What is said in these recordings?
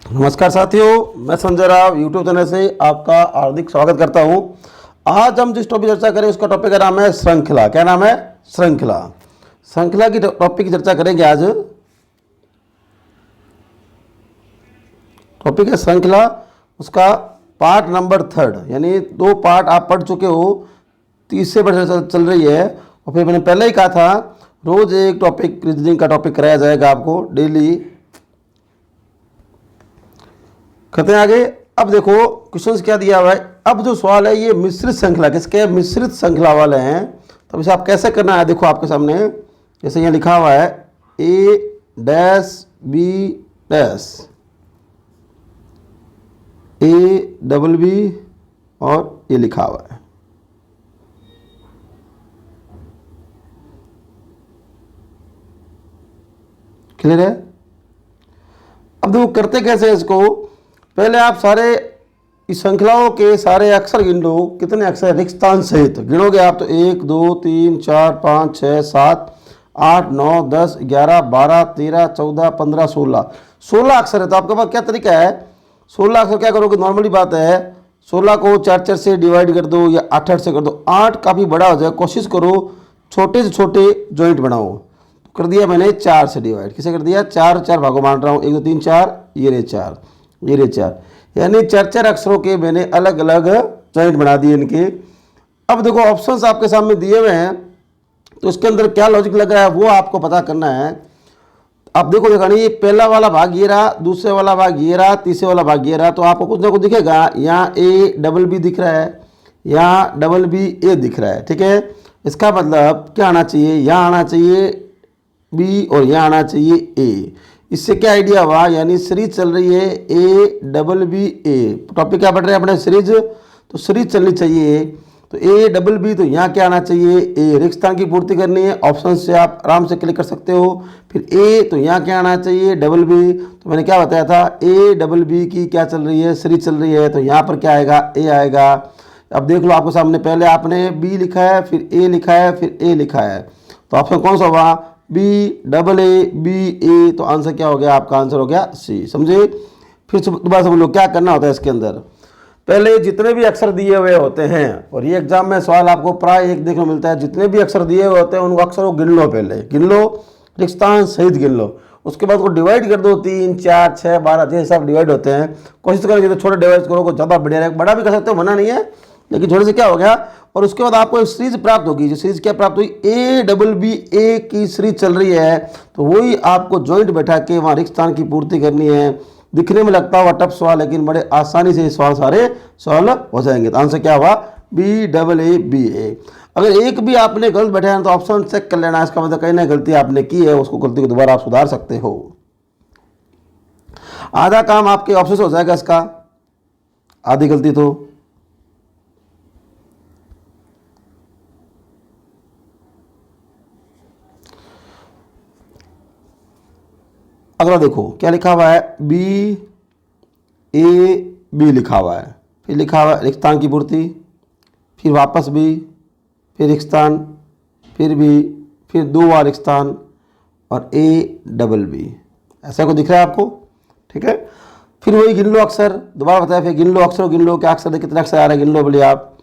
नमस्कार साथियों, मैं संजय राव यूट्यूब चैनल से आपका हार्दिक स्वागत करता हूं। आज हम जिस टॉपिक चर्चा करें उसका टॉपिक का नाम है श्रृंखला। क्या नाम है? श्रृंखला। श्रृंखला की टॉपिक की चर्चा करेंगे आज। टॉपिक है श्रृंखला, उसका पार्ट नंबर 3, यानी 2 पार्ट आप पढ़ चुके हो, तीसरे पार्ट चल रही है। और फिर मैंने पहले ही कहा था रोज एक टॉपिक रीजनिंग का टॉपिक कराया जाएगा आपको डेली। कहते हैं आगे। अब देखो क्वेश्चंस क्या दिया हुआ है। अब जो सवाल है ये मिश्रित श्रृंखला, किसके? मिश्रित श्रृंखला वाले हैं। तो इसे आप कैसे करना है, देखो आपके सामने जैसे यहाँ लिखा हुआ है A dash B dash, A B और ये लिखा हुआ है। क्लियर है? अब देखो करते कैसे इसको। पहले आप सारे इस श्रृंखलाओं के सारे अक्षर गिन लो। कितने अक्षर? रिक्तांश सहित गिनोगे आप तो 1 2 3 4 5 6 7 8 9 10 11 12 13 14 15 16 अक्षर है। तो आपके पास क्या तरीका है? 16 अक्षर क्या करोगे? नॉर्मली बात है 16 को 4 से डिवाइड कर दो या 8 से कर दो। 8 काफ़ी बड़ा हो जाए, कोशिश करो छोटे से छोटे जॉइंट बनाओ। कर दिया मैंने 4 से डिवाइड। किसे कर दिया? 4 भागों मान रहा हूँ। 1 2 3 4, ये रहे 4, ये रहे 4, यानी 4 अक्षरों के मैंने अलग अलग जॉइंट बना दिए इनके। अब देखो ऑप्शंस आपके सामने दिए हुए हैं, तो इसके अंदर क्या लॉजिक लग रहा है वो आपको पता करना है। अब देखो नहीं, ये पहला वाला भाग ये रहा, दूसरे वाला भाग ये रहा, तीसरे वाला भाग ये रहा। तो आपको कुछ ना कुछ दिखेगा। यहाँ A B दिख रहा है, यहाँ B दिख रहा है। ठीक है, इसका मतलब क्या आना चाहिए? यहाँ आना चाहिए B और यहाँ आना चाहिए A। इससे क्या आइडिया हुआ? यानी सीरीज चल रही है A। टॉपिक क्या पढ़ रहे हैं अपने? सीरीज। तो सीरीज चलनी चाहिए। तो A तो यहाँ क्या आना चाहिए? A। रिक्त स्थान की पूर्ति करनी है, ऑप्शन से आप आराम से क्लिक कर सकते हो। फिर A तो यहाँ क्या आना चाहिए? B। तो मैंने क्या बताया था? A की क्या चल रही है? सीरीज चल रही है। तो यहाँ पर क्या आएगा? A आएगा। अब देख लो आपके सामने, पहले आपने B लिखा है, फिर A लिखा है, फिर A लिखा है। तो ऑप्शन कौन सा हुआ? BA। तो आंसर क्या हो गया? आपका आंसर हो गया C। समझे? फिर दोबारा समझ लो क्या करना होता है इसके अंदर। पहले जितने भी अक्षर दिए हुए होते हैं, और ये एग्जाम में सवाल आपको प्राय एक देखने को मिलता है, जितने भी अक्षर दिए हुए होते हैं उनको अक्षरों को गिन लो। पहले गिन लो, रिक्तांश सहित गिन लो। उसके बाद को डिवाइड कर दो 3 4 6 12 जैसे हिसाब डिवाइड होते हैं। कोशिश करो तो छोटे डिवाइड करो, ज़्यादा बढ़िया रहेगा। बड़ा भी कर सकते हो, मना नहीं है, लेकिन थोड़े से क्या हो गया। और उसके बाद आपको एक सीरीज प्राप्त होगी। जो सीरीज क्या प्राप्त हुई? A की सीरीज चल रही है। तो वही आपको जॉइंट बैठा के वहाँ रिक्त स्थान की पूर्ति करनी है। दिखने में लगता हुआ टफ सवाल, लेकिन बड़े आसानी से सवाल सारे सॉल्व हो जाएंगे। तो आंसर क्या हुआ? BA। अगर एक भी आपने गलत बैठा है तो ऑप्शन चेक कर लेना। इसका मतलब कहीं ना गलती आपने की है, उसको गलती को दोबारा आप सुधार सकते हो। आधा काम आपके ऑप्शन से हो जाएगा इसका, आधी गलती तो। अगला देखो क्या लिखा हुआ है? B लिखा हुआ है, फिर लिखा हुआ है रिक्त स्थान की पूर्ति, फिर वापस B, फिर रिक्त स्थान, फिर B, फिर 2 बार रिक्त स्थान और A। ऐसा को दिख रहा है आपको? ठीक है, फिर वही गिन लो अक्षर। दोबारा बताया, फिर गिन लो अक्षर, गिन लो क्या अक्षर, कितने अक्षर आ रहे हैं गिन लो। बोलिए आप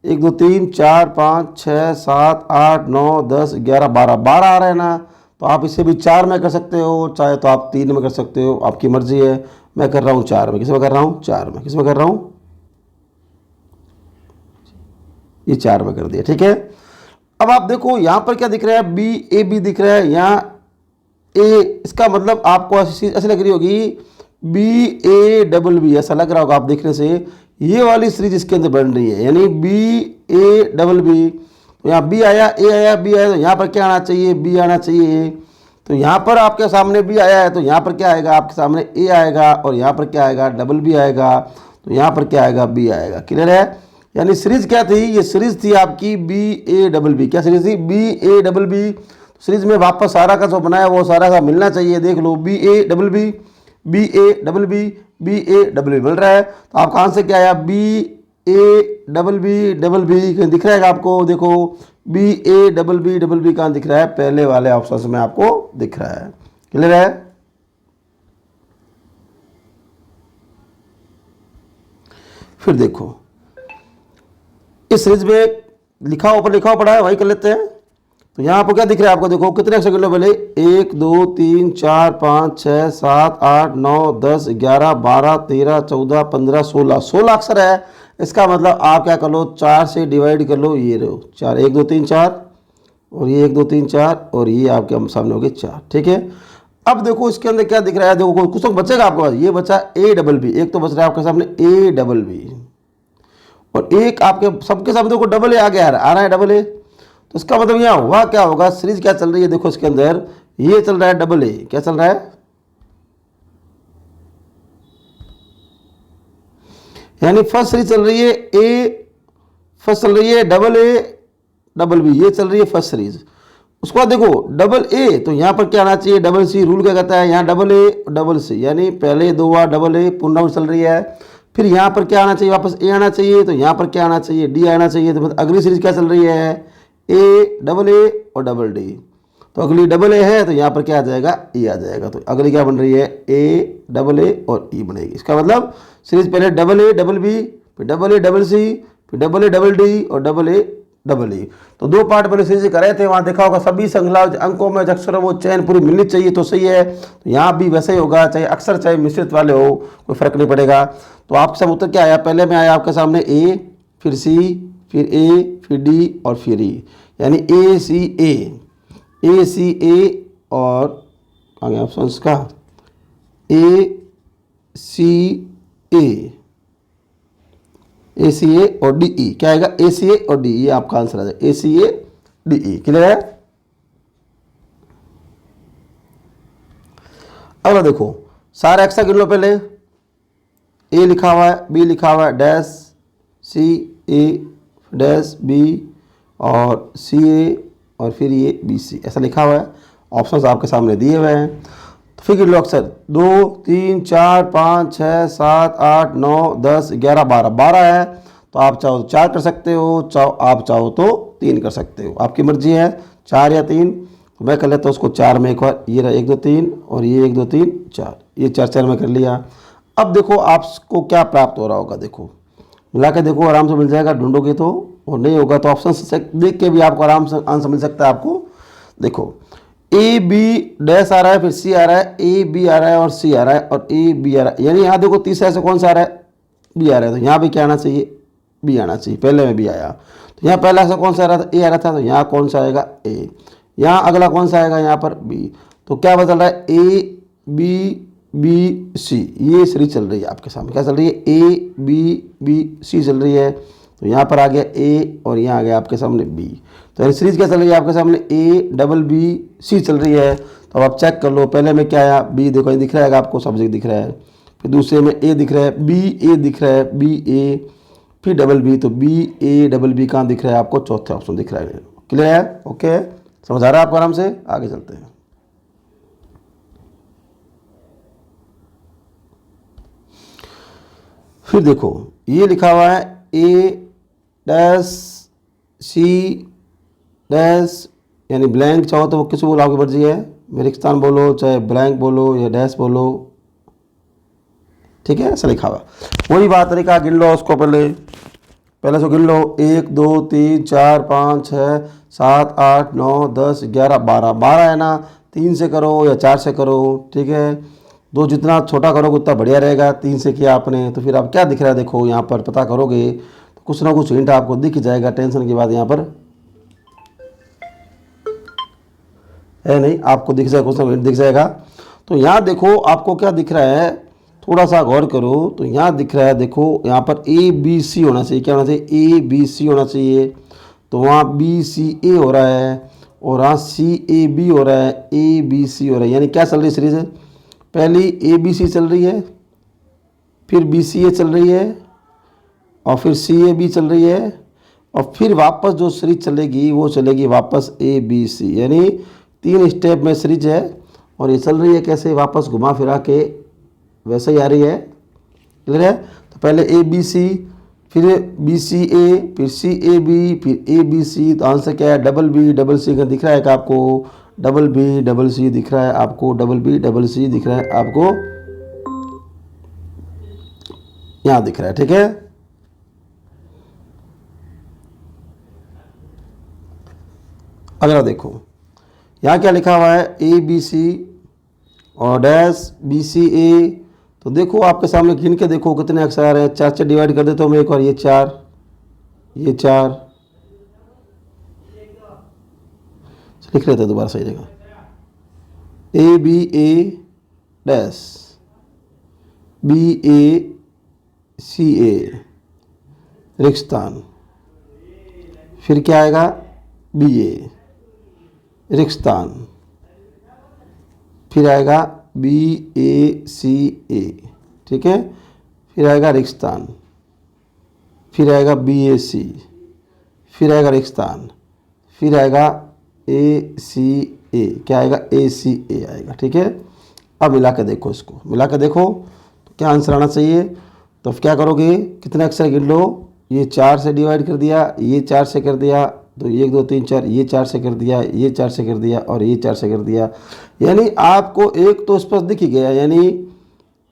1 2 3 4 5 6 7 8 9 10 11 12 आ रहे हैं ना। तो आप इसे भी 4 में कर सकते हो, चाहे तो आप 3 में कर सकते हो, आपकी मर्जी है। मैं कर रहा हूँ 4 में। किस में कर रहा हूँ? 4 में। किस में कर रहा हूँ? ये 4 में कर दिया। ठीक है, अब आप देखो यहाँ पर क्या दिख रहा है? B दिख रहा है, यहाँ A। इसका मतलब आपको ऐसी लग रही होगी BA। ऐसा लग रहा होगा आप देखने से। ये वाली सीरीज इसके अंदर बन रही है, यानी BA। तो यहाँ B आया, A आया, B आया, तो यहाँ पर क्या आना चाहिए? B आना चाहिए। तो यहाँ पर आपके सामने B आया है, तो यहाँ पर क्या आएगा? आपके सामने A आएगा, और यहाँ पर क्या आएगा? B आएगा। तो यहाँ पर क्या आएगा? B आएगा। क्लियर है? यानी सीरीज क्या थी? ये सीरीज थी आपकी BA। क्या सीरीज थी? BA। सीरीज में वापस सारा का जो बनाया वो सारा का मिलना चाहिए। देख लो BA मिल रहा है। तो आपका आंसर क्या आया? BA दिख रहा है आपको? देखो BA कहाँ दिख रहा है? पहले वाले ऑप्शन में आपको दिख रहा है। क्लियर है? फिर देखो इस सीरीज में लिखा ऊपर लिखा हुआ पड़ा है, वही कर लेते हैं। तो यहाँ पर क्या दिख रहा है आपको, देखो कितने अक्षर गिन लो पहले, 1 2 3 4 5 6 7 8 9 10 11 12 13 14 15 16 16 अक्षर है। इसका मतलब आप क्या कर लो, 4 से डिवाइड कर लो, ये रहो 4, 1 2 3 4 और ये 1 2 3 4 और ये आपके सामने हो गए 4। ठीक है, अब देखो इसके अंदर क्या दिख रहा है, देखो कुछ तो बचेगा आपके पास, ये बचा ए डबल बी, एक तो बच रहा है आपके सामने ए डबल बी और एक आपके सबके सामने देखो डबल ए आ गया आ रहा है डबल ए। तो इसका मतलब यहाँ हुआ क्या होगा, सीरीज क्या चल रही है, देखो इसके अंदर ये चल रहा है डबल ए, क्या चल रहा है, यानी फर्स्ट सीरीज चल रही है ए, फर्स्ट चल रही है डबल ए डबल बी, ये चल रही है फर्स्ट सीरीज। उसके बाद देखो डबल ए, तो यहाँ पर क्या आना चाहिए, डबल सी, रूल क्या कहता है, यहाँ डबल ए डबल सी, यानी पहले 2 बार डबल ए पुनरावृत्ति चल रही है। फिर यहाँ पर क्या आना चाहिए, वापस ए आना चाहिए, तो यहाँ पर क्या आना चाहिए, डी आना चाहिए। तो मतलब अगली सीरीज क्या चल रही है, ए डबल ए और डबल डी, तो अगली डबल ए है तो यहाँ पर क्या आ जाएगा, ई आ जाएगा। तो अगली क्या बन रही है, ए डबल ए और ई बनेगी। इसका मतलब सीरीज पहले डबल ए डबल बी, फिर डबल ए डबल सी, फिर डबल ए डबल डी और डबल ए डबल ई। तो 2 पार्ट पहले सीरीज कर रहे थे, वहाँ देखा होगा सभी श्रृंखला अंकों में अक्षर वो चयन पूरी मिलनी चाहिए, तो सही है। तो यहाँ भी वैसे ही होगा, चाहे अक्षर चाहे मिश्रित वाले हो, कोई फर्क नहीं पड़ेगा। तो आपके सब उत्तर क्या आया, पहले में आया आपके सामने ए, फिर सी, फिर ए, फिर डी और फिर ई, यानी ए सी ए और आगे ऑप्शन का ए सी ए और डी ई, क्या आएगा, ए सी ए और डी, ये आपका आंसर आ जाएगा, ए C A D E. Clear है। अगला देखो सारे अक्षर गिन लो पहले, ए लिखा हुआ है, बी लिखा हुआ है, डैश सी ए डैश बी और सी ए और फिर ये बी सी, ऐसा लिखा हुआ है। ऑप्शंस आपके सामने दिए हुए हैं, तो फिर गिन लो अक्षर, 2 3 4 5 6 7 8 9 10 11 12, 12 है। तो आप चाहो तो 4 कर सकते हो, आप चाहो तो 3 कर सकते हो, आपकी मर्जी है, 4 या 3। तो मैं कर लेता हूँ उसको 4 में एक बार, ये रहा 1 2 3 और ये 1 2 3 4, ये 4 में कर लिया। अब देखो आपको क्या प्राप्त हो रहा होगा, देखो मिला के देखो, आराम से मिल जाएगा, ढूंढोगे तो, और नहीं होगा तो ऑप्शन से देख के भी आपको आराम से आंसर मिल सकता है आपको। देखो ए बी डैश आ रहा है, फिर सी आ रहा है, ए बी आ रहा है और सी आ रहा है और ए बी आ रहा है, यानी यहाँ देखो तीसरा से कौन सा आ रहा है, बी आ रहा है, तो यहाँ भी क्या आना चाहिए, बी आना चाहिए, पहले में बी आया। तो यहाँ पहला से कौन सा आ रहा था, ए आ रहा था, तो यहाँ कौन सा आएगा, ए। यहाँ अगला कौन सा आएगा, यहाँ पर बी। तो क्या बदल रहा है, ए बी बी सी, ये सीरीज चल रही है आपके सामने, क्या चल रही है, ए बी बी सी चल रही है। तो यहाँ पर आ गया ए और यहाँ आ गया आपके सामने बी। तो सीरीज क्या चल रही है आपके सामने, ए डबल बी सी चल रही है। तो आप चेक कर लो, पहले में क्या आया, बी, देखो ये दिख रहा है आपको, सब्जेक्ट दिख रहा है। फिर दूसरे में ए दिख रहा है, बी ए दिख रहा है, बी ए, फिर डबल बी, तो बी ए डबल बी कहाँ दिख रहा है आपको, चौथे ऑप्शन दिख रहा है। क्लियर है, ओके, समझ आ रहा है आपको, आराम से आगे चलते हैं। फिर देखो ये लिखा हुआ है ए डैश सी डैश, यानी ब्लैंक चाहो तो वो किसी बोलो, आपकी मर्जी है, मेरिस्तान बोलो चाहे ब्लैंक बोलो या डैश बोलो, ठीक है, ऐसा लिखा हुआ। वही बात तरीका, गिन लो उसको पहले से गिन लो, 1 2 3 4 5 6 7 8 9 10 11 12, 12 है ना, 3 से करो या 4 से करो, ठीक है। 2 जितना छोटा करोगे उतना बढ़िया रहेगा, 3 से किया आपने तो फिर आप क्या दिख रहा है, देखो यहाँ पर पता करोगे तो कुछ ना कुछ हिंट आपको दिख जाएगा, टेंशन की बात यहाँ पर है नहीं, आपको दिख जाएगा, कुछ ना हिंट दिख जाएगा। तो यहाँ देखो आपको क्या दिख रहा है, थोड़ा सा गौर करो, तो यहाँ दिख रहा है, देखो यहाँ पर ए बी सी होना चाहिए, क्या होना चाहिए, ए बी सी होना चाहिए। तो वहाँ बी सी ए हो रहा है और वहाँ सी ए बी हो रहा है, ए बी सी हो रहा है, यानी क्या चल रही है सीरीज, पहली ए बी सी चल रही है, फिर बी सी ए चल रही है और फिर सी ए बी चल रही है और फिर वापस जो सीरीज चलेगी वो चलेगी वापस ए बी सी, यानी 3 स्टेप में सीरीज है। और ये चल रही है कैसे, वापस घुमा फिरा के वैसे ही आ रही है, क्लियर है। तो पहले ए बी सी, फिर बी सी ए, फिर सी ए बी, फिर ए बी सी। तो आंसर क्या है, डबल बी डबल सी का दिख रहा है कि आपको, डबल बी डबल सी दिख रहा है आपको, डबल बी डबल सी दिख रहा है आपको, यहाँ दिख रहा है, ठीक है। अगला देखो, यहाँ क्या लिखा हुआ है, ए बी सी और डैश बी सी ए। तो देखो आपके सामने गिन के देखो कितने अक्षर आ रहे हैं। 4 से डिवाइड कर देता हूँ मैं एक बार, ये 4, ये 4, लिख लेते हैं दोबारा सही जगह, A B A dash B A C A रेगिस्तान, फिर क्या आएगा, बी ए रेगिस्तान, फिर आएगा बी ए सी ए, ठीक है, फिर आएगा रेगिस्तान, फिर आएगा बी ए सी, फिर आएगा रेगिस्तान, फिर आएगा ए सी ए, क्या आएगा, ए सी ए आएगा, ठीक है। अब मिला के देखो, इसको मिला के देखो तो क्या आंसर आना चाहिए। तो क्या करोगे, कितने अक्षर गिन लो, ये 4 से डिवाइड कर दिया, ये 4 से कर दिया, तो 1 2 3 4, ये 4 से कर दिया, ये 4 से कर दिया और ये 4 से कर दिया। यानी आपको एक तो स्पष्ट दिख ही गया, यानी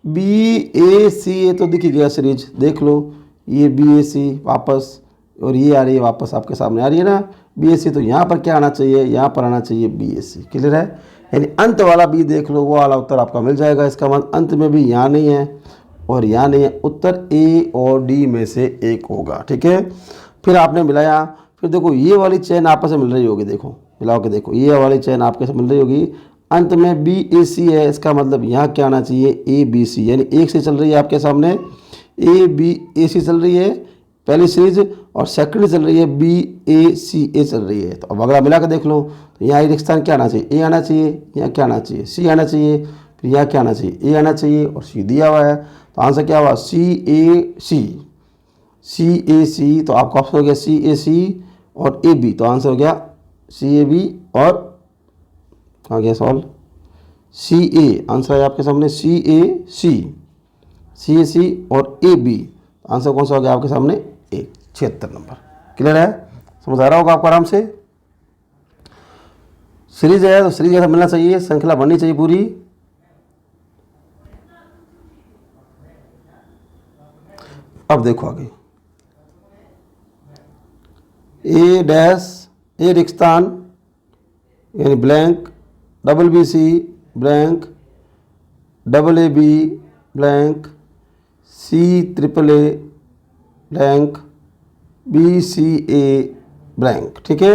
बी ए सी ए तो दिख ही गया सीरीज, देख लो, ये बी ए सी वापस, और ये आ रही है वापस आपके सामने आ रही है ना बी ए सी। तो यहाँ पर क्या आना चाहिए, यहाँ पर आना चाहिए बी ए सी, क्लियर है। यानी अंत वाला बी देख लो, वो वाला उत्तर आपका मिल जाएगा। इसका मतलब अंत में भी यहाँ नहीं है और यहाँ नहीं है, उत्तर ए और डी में से एक होगा, ठीक है। फिर आपने मिलाया, फिर देखो ये वाली चेन आपस में मिल रही होगी, देखो मिलाओ के देखो, ये वाली चेन आपके साथ मिल रही होगी, अंत में बी ए सी है। इसका मतलब यहाँ क्या आना चाहिए, ए बी सी, यानी एक से चल रही है आपके सामने ए बी ए सी चल रही है पहली सीरीज, और सेकंड चल रही है बी ए सी ए चल रही है। तो अब अगला मिला के देख लो, तो यहाँ रेगिस्तान क्या आना चाहिए, ए आना चाहिए, यहाँ क्या आना चाहिए, सी आना चाहिए, फिर यहाँ क्या आना चाहिए, ए आना चाहिए, और सी दिया हुआ है। तो आंसर क्या हुआ, सी ए सी, सी ए सी। तो आपका ऑप्शन हो गया सी ए सी और ए बी। तो आंसर हो गया सी ए बी, और कहाँ गया सवाल, सी ए, आंसर है आपके सामने सी ए सी, सी ए सी और ए बी। आंसर कौन सा हो गया आपके सामने, ए, 76 नंबर। क्लियर है, समझ आ रहा होगा आपको आराम से। सीरीज है तो सीरीज जैसा मिलना चाहिए, श्रृंखला बननी चाहिए पूरी। अब देखो आगे, ए डैश ए रेगिस्तान यानी blank, double B C blank, double A B blank, C triple A blank, B C A blank, ठीक है।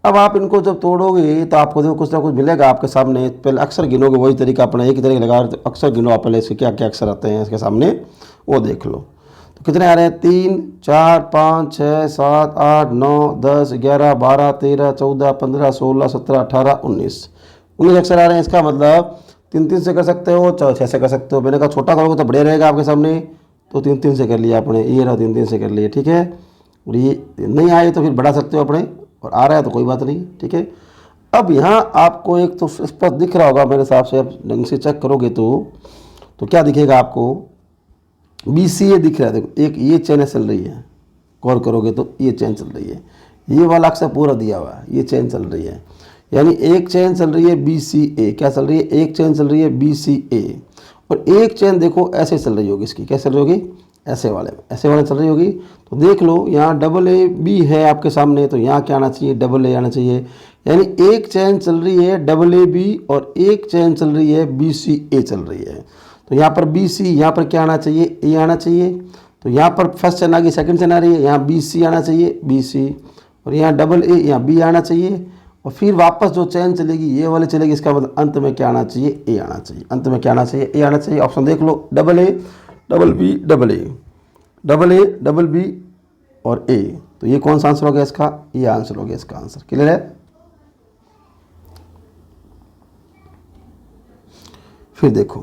अब आप इनको जब तोड़ोगे तो आपको देखो कुछ ना कुछ मिलेगा आपके सामने। पहले अक्षर गिनोगे, वही तरीका अपना एक ही तरीके लगा, तो अक्षर गिनो आप पहले, इसके क्या क्या अक्षर आते हैं इसके सामने वो देख लो। तो कितने आ रहे हैं, 3 4 5 6 7 8 9 10 11 12 13 14 15 16 17 18 19 अक्षर आ रहे हैं। इसका मतलब 3 से कर सकते हो, 6 से कर सकते हो। मैंने कहा छोटा करोगे तो बढ़िया रहेगा आपके सामने, तो 3 से कर लिया आपने, ये रहा 3 से कर लिए, ठीक है। और ये नहीं आए तो फिर बढ़ा सकते हो अपने, और आ रहा है तो कोई बात नहीं, ठीक है। अब यहाँ आपको एक तो स्पष्ट दिख रहा होगा मेरे हिसाब से, आप ढंग से चेक करोगे तो क्या दिखेगा आपको, बी सी ए दिख रहा है। देखो एक ये चेन चल रही है, गौर करोगे तो ये चेन चल रही है, ये वाला अक्षर पूरा दिया हुआ है, ये चेन चल रही है। यानी एक चेन चल रही है बी सी ए, क्या चल रही है, एक चेन चल रही है बी सी ए, और एक चेन देखो ऐसे चल रही होगी, इसकी कैसे चल रही होगी, ऐसे वाले चल रही होगी। तो देख लो यहाँ डबल ए बी है आपके सामने, तो यहाँ क्या आना चाहिए, डबल ए आना चाहिए। यानी एक चेन चल रही है डबल ए बी और एक चेन चल रही है बी सी ए चल रही है। तो यहाँ पर बी सी, यहाँ पर क्या आना चाहिए, ए आना चाहिए। तो यहाँ पर फर्स्ट चेन आ गई, सेकंड चेन आ रही है, यहाँ बी सी आना चाहिए, बी सी, और यहाँ डबल ए, यहाँ बी आना चाहिए, और फिर वापस जो चेन चलेगी ये वाली चलेगी। इसका मतलब अंत में क्या आना चाहिए, ए आना चाहिए। अंत में क्या आना चाहिए, ए आना चाहिए। ऑप्शन देख लो, double A double B double A, double A double B और ए। तो ये कौन सा आंसर हो गया इसका, ये आंसर हो गया इसका आंसर। क्लियर है। फिर देखो,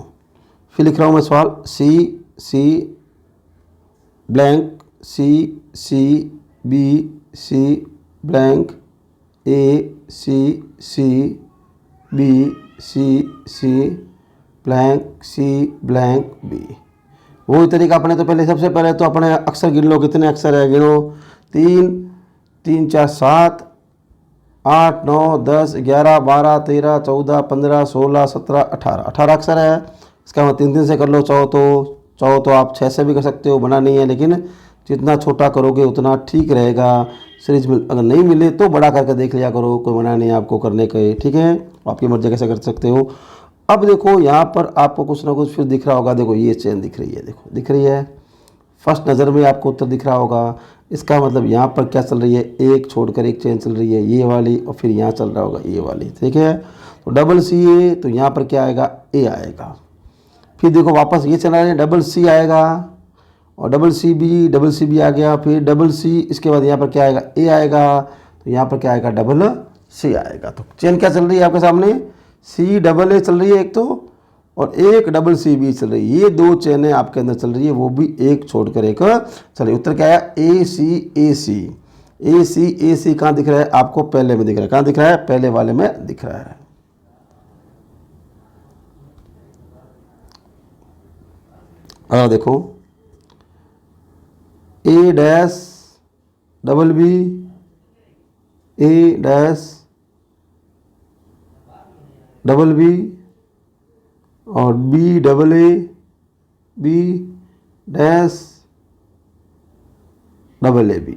फिर लिख रहा हूँ मैं सवाल, सी सी ब्लैंक, सी सी बी सी ब्लैंक, ए सी सी बी सी सी ब्लैंक, सी ब्लैंक बी। वही तरीका अपने, तो पहले सबसे पहले तो अपने अक्षर गिन लो, कितने अक्षर है गिनो, 3 3 4 7 8 9 10 11 12 13 14 15 16 17 18 अक्षर है। इसका मतलब 3 से कर लो, चाहो तो आप 6 से भी कर सकते हो, बना नहीं है, लेकिन जितना छोटा करोगे उतना ठीक रहेगा। सीरीज मिल अगर नहीं मिले तो बड़ा करके देख लिया करो, कोई मना नहीं आपको करने के, ठीक है। आपकी मर्जी कैसे कर सकते हो। अब देखो यहाँ पर आपको कुछ ना कुछ फिर दिख रहा होगा, देखो ये चेन दिख रही है, देखो दिख रही है, फर्स्ट नज़र में आपको उत्तर दिख रहा होगा। इसका मतलब यहाँ पर क्या चल रही है, एक छोड़कर एक चेन चल रही है ये वाली, और फिर यहाँ चल रहा होगा ये वाली, ठीक है। तो डबल सी ए, तो यहाँ पर क्या आएगा, ए आएगा। फिर देखो वापस ये चला रहे हैं, डबल सी आएगा, और डबल सी बी आ गया, फिर डबल सी, इसके बाद यहाँ पर क्या आएगा, ए आएगा, तो यहाँ पर क्या आएगा, डबल सी आएगा। तो चेन क्या चल रही है आपके सामने, सी डबल ए चल रही है एक तो, और एक डबल सी बी चल रही है। ये दो चेनें आपके अंदर चल रही है, वो भी एक छोड़कर एक चल रही है। उत्तर क्या आया, ए सी ए सी। ए सी कहाँ दिख रहा है आपको, पहले में दिख रहा है, कहाँ दिख रहा है, पहले वाले में दिख रहा है। देखो A dash double B, A dash double B, और B double A, B dash double A B,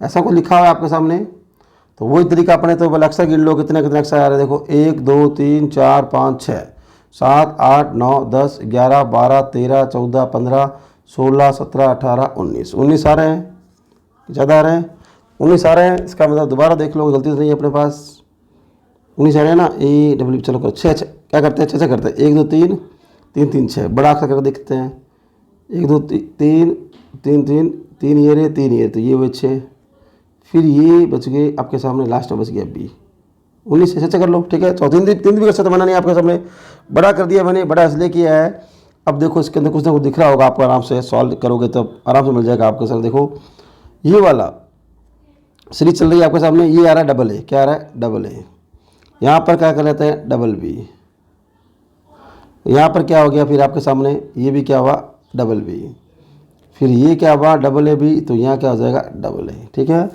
ऐसा कुछ लिखा हुआ है आपके सामने। तो वही तरीका अपने तो बल अक्सर गिन लो, कितने कितने अक्सर आ रहे हैं। देखो 1 2 3 4 5 6 7 8 9 10 11 12 13 14 15 16 17 18 19 19 आ रहे हैं, ज़्यादा आ रहे हैं, 19 आ रहे हैं। इसका मतलब दोबारा देख लो, गलती तो नहीं है अपने पास, 19 आ रहे हैं ना। ए डब्ल्यू, चलो करो 6 क्या करते हैं, 6 करते हैं, 1 2 3 3 3 6, बड़ा अक्षर करके देखते हैं, 1 2 3 3 3 3 ये रहे, 3 ये, तो ये हुए 6, फिर ये बच गए आपके सामने, लास्ट में बच गया बी। 19 से 6 कर लो, ठीक है। 3 भी कर सकते, मना नहीं आपके सामने, बड़ा कर दिया मैंने, बड़ा इसलिए किया है। अब देखो इसके अंदर कुछ ना कुछ दिख रहा होगा आपको, आराम से सॉल्व करोगे तब आराम से मिल जाएगा आपके सामने। देखो ये वाला सीरीज चल रही है आपके सामने, ये आ रहा है डबल ए, क्या आ रहा है, डबल ए। यहाँ पर क्या कर लेते हैं, डबल बी। यहाँ पर क्या हो गया फिर आपके सामने, ये भी क्या हुआ, डबल बी। फिर ये क्या हुआ, डबल ए बी, तो यहाँ क्या हो जाएगा, डबल ए, ठीक है।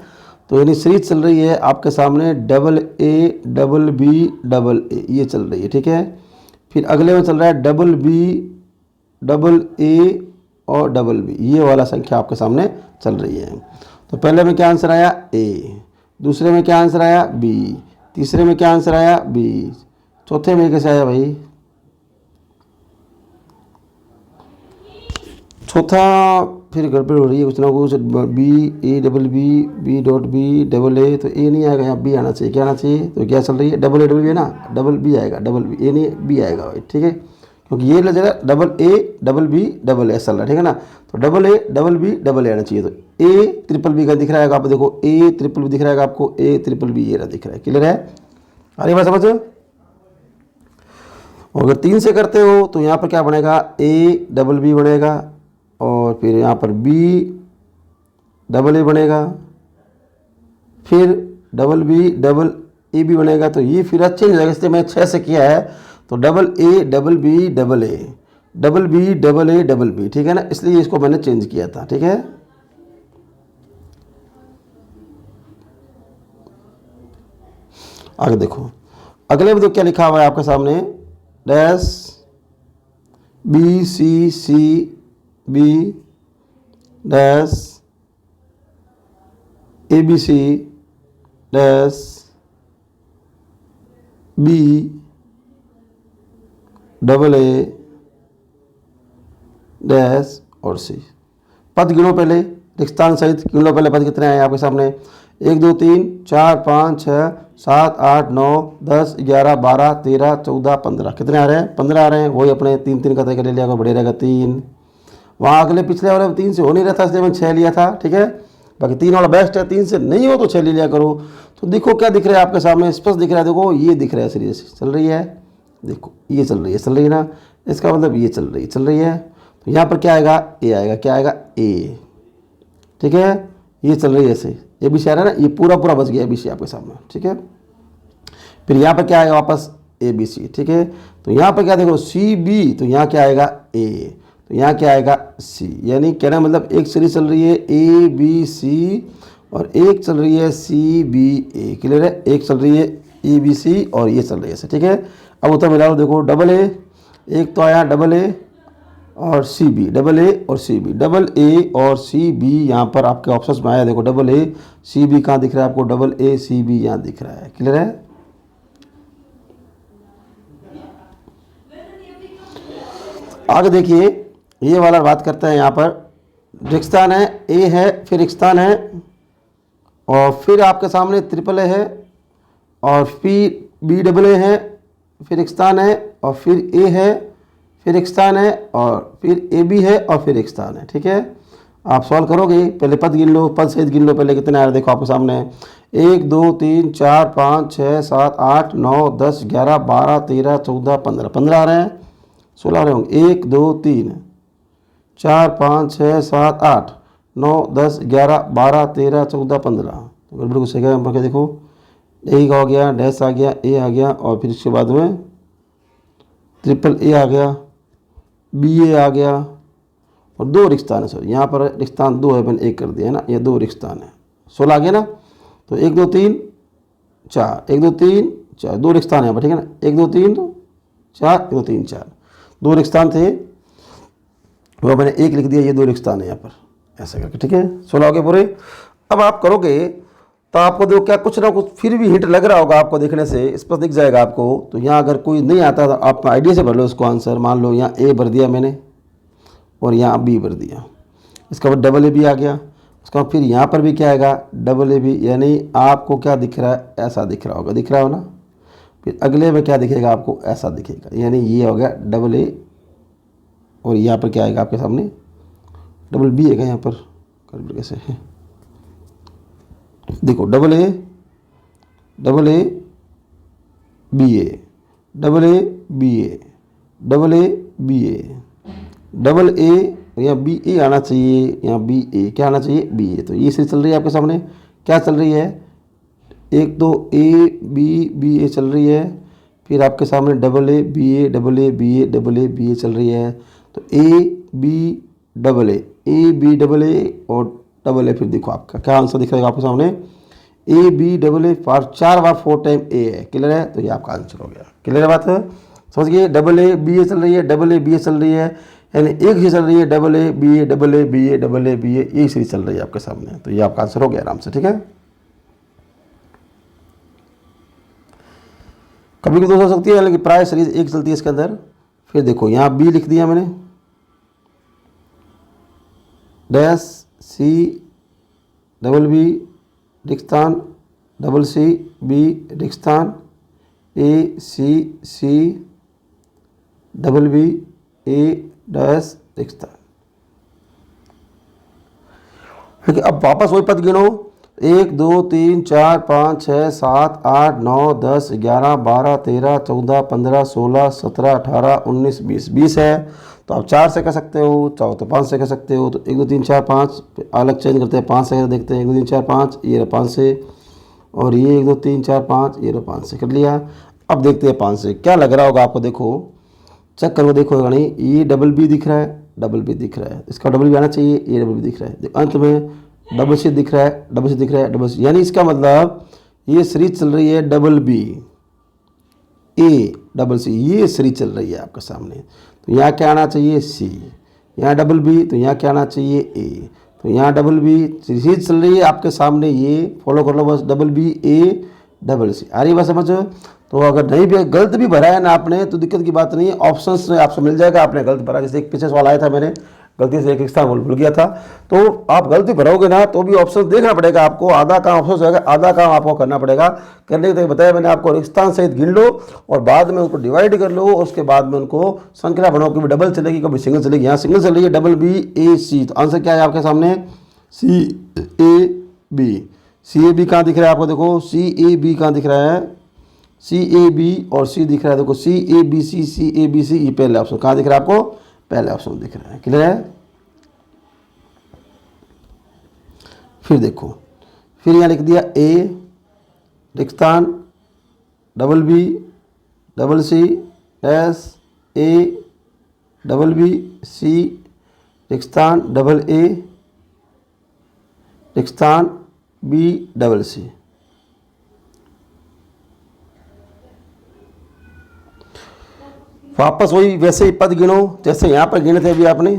तो यानी सीरीज चल रही है आपके सामने double A double B double A, ये चल रही है, ठीक है। फिर अगले में चल रहा है डबल बी डबल ए और डबल बी, ये वाला संख्या आपके सामने चल रही है। तो पहले में क्या आंसर आया, ए, दूसरे में क्या आंसर आया, बी, तीसरे में क्या आंसर आया, बी, चौथे में कैसे आया भाई, चौथा फिर गड़बड़ हो रही है कुछ ना कुछ, B A double B, B dot B double A, तो ए नहीं आएगा, यहाँ बी आना चाहिए, क्या आना चाहिए, तो क्या चल रही है, डबल ए डबल बी है ना, डबल बी आएगा, डबल बी, ए नहीं बी आएगा भाई, ठीक है, क्योंकि ये लग जाएगा double A double B double A चल रहा है, ठीक है ना। तो double A double B double A आना चाहिए। तो ए ट्रिपल बी का दिख रहा है आपको, देखो ए ट्रिपल बी दिख रहा है आपको, ए ट्रिपल बी ये रहा दिख रहा है, क्लियर है, अरे बात समझ। और अगर 3 से करते हो तो यहाँ पर क्या बनेगा, ए डबल बी बनेगा, और फिर यहाँ पर बी डबल ए बनेगा, फिर double B double A B बनेगा। तो ये फिर चेंज हो जाएगा, इसलिए मैं 6 से किया है। तो double A double B double A, double B double A double B, ठीक है ना, इसलिए इसको मैंने चेंज किया था, ठीक है। आगे देखो, अगले में तो क्या लिखा हुआ है आपके सामने, dash B C C B dash A B C dash B double A dash और सी। पद गिनो पहले, रिक्तान सहित गिन लो पहले, पद कितने आए आपके सामने, 1 2 3 4 5 6 7 8 9 10 11 12 13 14 15, कितने आ रहे हैं, 15 आ रहे हैं। वही अपने 3 3 का तय कर ले लिया, बढ़े रहेगा 3, वहाँ अगले पिछले वाले 3 से हो नहीं रहा था, इसलिए मैंने 6 लिया था, ठीक है। बाकी 3 वाला बेस्ट है, 3 से नहीं हो तो 6 ले लिया करो। तो देखो क्या दिख रहा है आपके सामने, स्पष्ट दिख रहा है, देखो ये दिख रहा है, सीरीज चल रही है, देखो ये चल रही है ना, इसका मतलब ये चल रही है। तो यहाँ पर क्या आएगा, ए आएगा, क्या आएगा, ए, ठीक है। ये चल रही है ऐसे, ए बी सी आ रहा है ना, ये पूरा बच गया ए बी सी आपके सामने, ठीक है। फिर यहाँ पर क्या आएगा वापस, ए बी सी, ठीक है। तो यहाँ पर क्या देखो, सी बी, तो यहाँ क्या आएगा, ए, तो यहाँ क्या आएगा, सी। यानी कहना मतलब एक सीरीज चल रही है ए बी सी, और एक चल रही है सी बी ए, क्लियर है। एक चल रही है ए बी सी और ये चल रही है ऐसे, ठीक है। अब उत्तर मिला लो, देखो डबल ए, एक तो आया डबल ए, और सी बी, डबल ए और सी बी, डबल ए और सी बी यहाँ पर आपके ऑप्शंस में आया। देखो डबल ए सी बी कहाँ दिख रहा है आपको, डबल ए सी बी यहाँ दिख रहा है। क्लियर है? आगे देखिए ये वाला बात करते हैं। यहाँ पर रिक्स्तान है, ए है, फिर रिक्स्तान है, और फिर आपके सामने ट्रिपल ए है, और फिर बी डबल ए है, फिर रिक्स्तान है, और फिर ए है, फिर रिक्स्तान है, और फिर ए बी है, और फिर रिक्स्तान है। ठीक है, आप सॉल्व करोगे, पहले पद गिन लो, पद सहित गिन लो पहले कितने आ रहे देखो आपके सामने है। 1 2 3 4 5 6 7 8 9 10 11 12 13 14 15, 15 आ रहे हैं, 16 आ रहे होंगे। 1 2 3 4 5 6 7 8 9 10 11 12 13 14 15, तो गड़बड़ कुछ है नंबर के देखो, ए का हो गया, डैश आ गया, ए आ गया, और फिर इसके बाद में ट्रिपल ए आ गया, बी ए आ गया, और 2 रिक्स्तान है। सर यहाँ पर रिक्स्तान 2 है, मैंने 1 कर दिया है ना, ये 2 रिक्स्तान है। 16 आ गया ना, तो 1 2 3 4, 1 2 3 4, 2 रिक्स्तान है यहाँ पर। ठीक है ना, 1 2 3 4, 1 2 3 4, 2 रिक्स्तान थे, वो मैंने 1 लिख दिया, ये 2 रिक्स्तान है यहाँ पर, ऐसा करके। ठीक है, 16 हो गए पूरे। अब आप करोगे तो आपको देखो क्या कुछ ना कुछ फिर भी हिंट लग रहा होगा आपको, देखने से इस पर दिख जाएगा आपको। तो यहाँ अगर कोई नहीं आता तो आप आइडिया से भर लो इसको आंसर। मान लो यहाँ ए भर दिया मैंने, और यहाँ बी भर दिया, इसका बाद डबल ए बी आ गया, उसका फिर यहाँ पर भी क्या आएगा, डबल ए बी, यानी आपको क्या दिख रहा है, ऐसा दिख रहा होगा, दिख रहा हो ना। फिर अगले में क्या दिखेगा आपको, ऐसा दिखेगा, यानी ये हो गया डबल ए, और यहाँ पर क्या आएगा आपके सामने, डबल बी आएगा यहाँ पर। कैसे है देखो, double A B A, double A B A, double A B A, double A, यहाँ बी ए आना चाहिए, यहाँ बी ए क्या आना चाहिए, बी ए। तो ये सीरीज चल रही है आपके सामने, क्या चल रही है, 1 2 ए बी ए चल रही है, फिर आपके सामने double A B A, double A B A, double A B A चल रही है। तो A B double A B double A और डबल ए, फिर देखो आपका क्या आंसर दिख रहा है आपके सामने, ए बी डबल ए, 4 बार 4 टाइम ए है। क्लियर है? तो ये आपका आंसर हो गया। क्लियर है बात, समझ गए? डबल ए बी ए चल रही है, डबल ए बी ए चल रही है, यानी एक ही चल रही है, double A B A, double A B A, double A B A, एक सीरीज चल रही है आपके सामने। तो ये आपका आंसर हो गया आराम से। ठीक है, कभी भी 2 हो सकती है, लेकिन प्राय सीरीज एक चलती है इसके अंदर। फिर देखो यहाँ बी लिख दिया मैंने, डैश सी डबल बी रिक्स्तान, डबल सी बी रिक्स्तान, A C double B A dash रिक्स्तान। ठीक है, अब वापस वही पद गिनो, 1 2 3 4 5 6 7 8 9 10 11 12 13 14 15 16 17 18 19 20, 20 है। तो आप 4 से कर सकते हो, चाहो तो 5 से कर सकते हो। तो 1 2 3 4 5 अलग चेंज करते हैं, 5 से देखते हैं, 1 2 3 4 5, ये 5 से, और ये 1 2 3 4 5, ये 5 से कर लिया। अब देखते हैं 5 से क्या लग रहा होगा आपको। देखो चेक करो, देखो गणी, ये डबल बी दिख रहा है, डबल बी दिख रहा है, इसका डबल बी आना चाहिए, ये डबल बी दिख रहा है, अंत में डबल सी दिख रहा है, डबल सी दिख रहा है, डबल सी, यानी इसका मतलब ये सीरीज चल रही है double B A double C, ये सीरीज चल रही है आपके सामने। तो यहाँ क्या आना चाहिए, सी, यहाँ डबल बी, तो यहाँ क्या आना चाहिए, ए, तो यहाँ डबल बी सीरीज चल रही है आपके सामने, ये फॉलो कर लो बस, double B A double C आ रही है बस, समझो। तो अगर नहीं भी गलत भी भरा है ना आपने तो दिक्कत की बात नहीं है, ऑप्शंस में आपसे मिल जाएगा। आपने गलत भरा, जैसे एक पीछे सवाल आया था, मैंने गलती से एक स्थान भूल गया था, तो आप गलती भरोगे ना तो भी ऑप्शन देखना पड़ेगा आपको, आधा काम ऑप्शन होगा, आधा काम आपको करना पड़ेगा। करने के बताया मैंने आपको, रिक्स्तान सहित गिन लो और बाद में उनको डिवाइड कर लो, और उसके बाद में उनको संख्या बनाओ, कभी डबल चलेगी कभी सिंगल चलेगी। यहाँ सिंगल चल रही है, डबल बी ए सी, तो आंसर क्या है आपके सामने, सी A B. C A B कहाँ दिख रहा है आपको, देखो सी ए बी कहाँ दिख रहा है, सी ए बी और सी दिख रहा है, देखो C A B C, C A B सी, ये पहले ऑप्शन कहाँ दिख रहा है आपको, पहले ऑप्शन दिख रहा है। क्लियर है? फिर देखो, फिर यहाँ लिख दिया ए रिक्स्तान, double B double C S A double B C रिक्स्तान डबल ए रिक्स्तान बी डबल सी। वापस वही वैसे ही पद गिनो जैसे यहाँ पर गिने थे, अभी आपने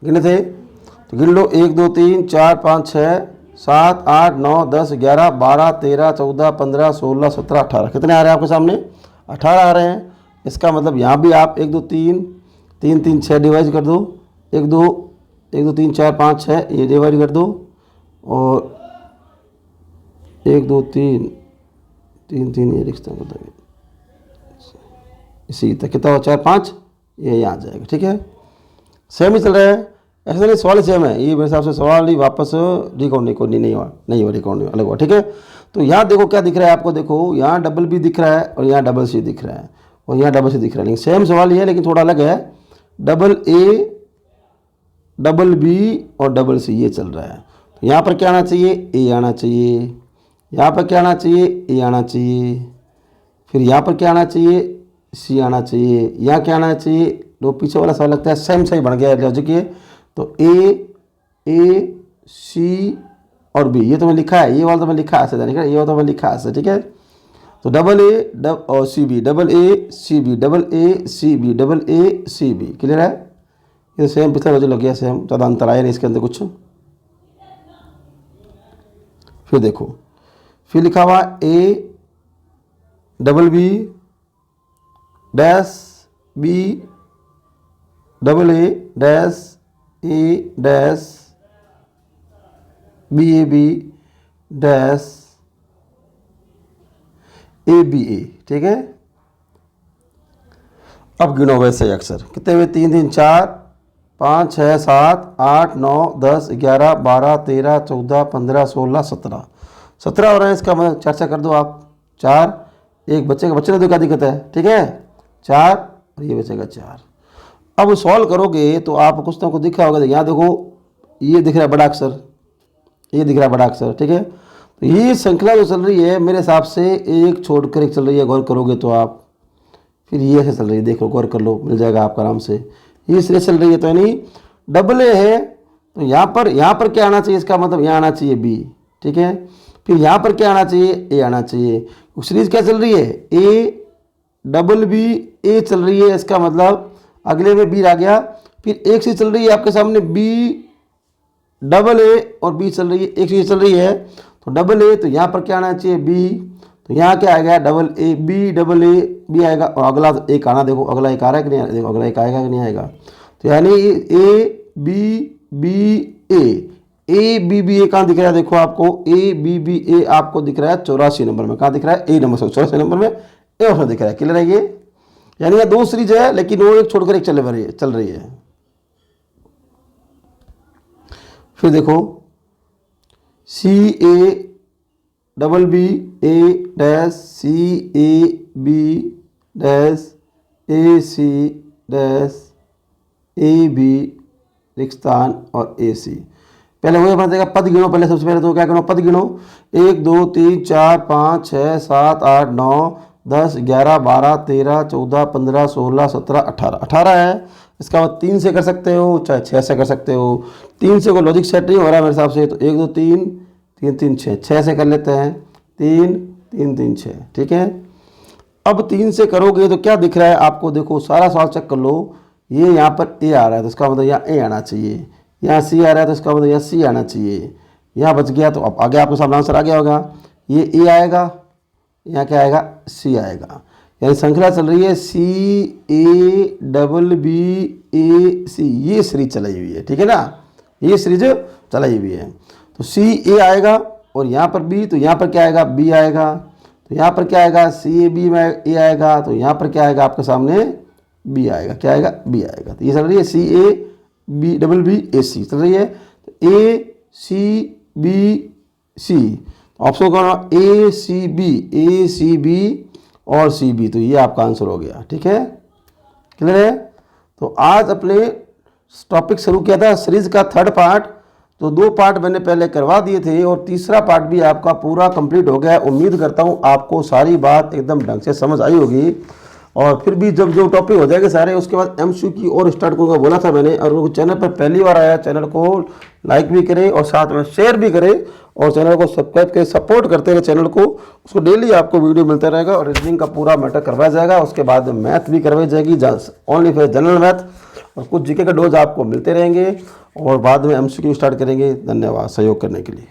गिने थे, तो गिन लो 1 2 3 4 5 6 7 8 9 10 11 12 13 14 15 16 17 18। कितने आ रहे हैं आपके सामने? 18 आ रहे हैं। इसका मतलब यहाँ भी आप 1 2 3 3 3 6 डिवाइड कर दो, 1 2 3 4 5 6 ये डिवाइड कर दो, और 1 2 3 3 3 ये रिश्ता बताइए इसी तक कितना हो 4 5 ये यहाँ आ जाएगा। ठीक है, सेम ही चल रहा है, ऐसा नहीं सवाल सेम है, ये मेरे हिसाब से सवाल ही वापस रिकॉर्ड नहीं हुआ रिकॉर्ड अलग हुआ। ठीक है, तो यहाँ देखो क्या दिख रहा है आपको, देखो यहाँ डबल बी दिख रहा है और यहाँ डबल सी दिख रहा है और यहाँ डबल सी दिख रहा है, लेकिन सेम सवाल ही है लेकिन थोड़ा अलग है। डबल ए डबल बी और डबल सी ये चल रहा है। तो यहाँ पर क्या आना चाहिए? ए आना चाहिए। यहाँ पर क्या आना चाहिए? ए आना चाहिए। फिर यहाँ पर क्या आना चाहिए? सी आना चाहिए। यहाँ क्या आना चाहिए? जो पीछे वाला सवाल लगता है सेम सही बन गया लॉजिक ये। तो ए सी और बी ये तो मैं लिखा है, ये वाला तो मैं लिखा है ऐसे, ये वाला तो मैं लिखा है ऐसे। ठीक है, तो डबल ए और C B, double A C B, double A C B, double A C B. Clear है? ये सेम पिछले लॉजिक लग गया सेम, ज़्यादा अंतर आया नहीं इसके अंदर कुछ। फिर देखो, फिर लिखा हुआ A double B dash B double A dash A dash B A B dash A B A. ठीक है, अब गिनो वैसे ही अक्सर कितने हुए? 3 3 4 5 6 7 8 9 10 11 12 13 14 15 16 17 17 हो रहे हैं। इसका मतलब चर्चा कर दो आप, 4 एक बच्चे तो क्या दिक्कत है? ठीक है, 4 और ये बचेगा 4। अब सॉल्व करोगे तो आप कुछ ना कुछ दिखा होगा। यहाँ देखो ये दिख रहा है बड़ा अक्षर, ये दिख रहा है बड़ा अक्षर। ठीक है, तो ये श्रृंखला जो चल रही है मेरे हिसाब से एक छोड़कर एक चल रही है, गौर करोगे तो आप। फिर ये ऐसे चल रही है, देखो गौर कर लो, मिल जाएगा आपको आराम से। ये इसलिए चल रही है तो यानी डबल ए है, तो यहाँ पर क्या आना चाहिए? इसका मतलब यहाँ आना चाहिए बी। ठीक है, फिर यहाँ पर क्या आना चाहिए? ए आना चाहिए। सीरीज क्या चल रही है? ए डबल बी ए चल रही है, इसका मतलब अगले में बी आ गया। फिर एक चीज चल रही है आपके सामने बी डबल ए और बी चल रही है, एक चीज चल रही है तो डबल ए, तो यहाँ पर क्या आना चाहिए? बी। तो यहाँ क्या आएगा? Double A B double A B आएगा, और अगला तो एक आना, देखो अगला एक आ रहा है कि नहीं? देखो अगला एक आएगा कि नहीं आएगा? तो यानी A B B A B B A कहाँ दिख रहा है? देखो आपको ए बी बी ए आपको दिख रहा है 84 नंबर में। कहाँ दिख रहा है? ए नंबर 84 नंबर में ए ऑप्शन दिख रहा है। क्लियर है? ये यानी ये 2 सीरीज है लेकिन वो एक छोड़कर एक चल रही है। फिर देखो C A double B A dash C A B dash A C dash A B रिक्तान और ए सी। पहले वही बन जाएगा, पद गिनो पहले, सबसे पहले तो क्या गिनो? पद गिनो 1 2 3 4 5 6 7 8 9 10 11 12 13 14 15 16 17 18 18 है। इसका मतलब 3 से कर सकते हो चाहे 6 से कर सकते हो। 3 से कोई लॉजिक सेट नहीं हो रहा है मेरे हिसाब से, तो 1 2 3 3 3 6 6 से कर लेते हैं, 3 3 3 6। ठीक है, अब 3 से करोगे तो क्या दिख रहा है आपको? देखो सारा सवाल चेक कर लो, ये यहाँ पर ए आ रहा है तो इसका मतलब यहाँ ए आना चाहिए, यहाँ सी आ रहा है तो इसका मतलब यहाँ सी आना चाहिए। यहाँ बच गया तो अब आगे आपको सामने आंसर आ गया होगा, ये ए आएगा, यहाँ क्या आएगा? सी आएगा। यानी श्रृंखला चल रही है सी ए डबल बी ए सी, ये सीरीज चलाई हुई है। ठीक है ना, ये सीरीज चलाई हुई है। तो सी ए आएगा और यहाँ पर बी, तो यहाँ पर क्या आएगा? बी आएगा। तो यहाँ पर क्या आएगा? सी ए बी में ए आएगा, तो यहाँ पर क्या आएगा आपके सामने? बी आएगा। क्या आएगा? बी आएगा। तो ये चल रही है सी A B double B A सी चल रही है। तो ए सी बी सी, ऑप्शन कौन? ए सी बी और सी बी, तो ये आपका आंसर हो गया। ठीक है, क्लियर है? तो आज अपने टॉपिक शुरू किया था सीरीज का 3rd पार्ट, तो 2 पार्ट मैंने पहले करवा दिए थे और तीसरा पार्ट भी आपका पूरा कंप्लीट हो गया है। उम्मीद करता हूँ आपको सारी बात एकदम ढंग से समझ आई होगी। और फिर भी जब जो टॉपिक हो जाएंगे सारे, उसके बाद एमसीक्यू की और स्टार्ट करूँगा बोला था मैंने। और चैनल पर पहली बार आया, चैनल को लाइक भी करें और साथ में शेयर भी करें और चैनल को सब्सक्राइब करके सपोर्ट करते रहे चैनल को। उसको डेली आपको वीडियो मिलता रहेगा और रीजनिंग का पूरा मैटर करवाया जाएगा। उसके बाद मैथ भी करवाई जाएगी, ओनली फॉर जनरल मैथ, और कुछ जीके का डोज आपको मिलते रहेंगे और बाद में एमसीक्यू स्टार्ट करेंगे। धन्यवाद सहयोग करने के लिए।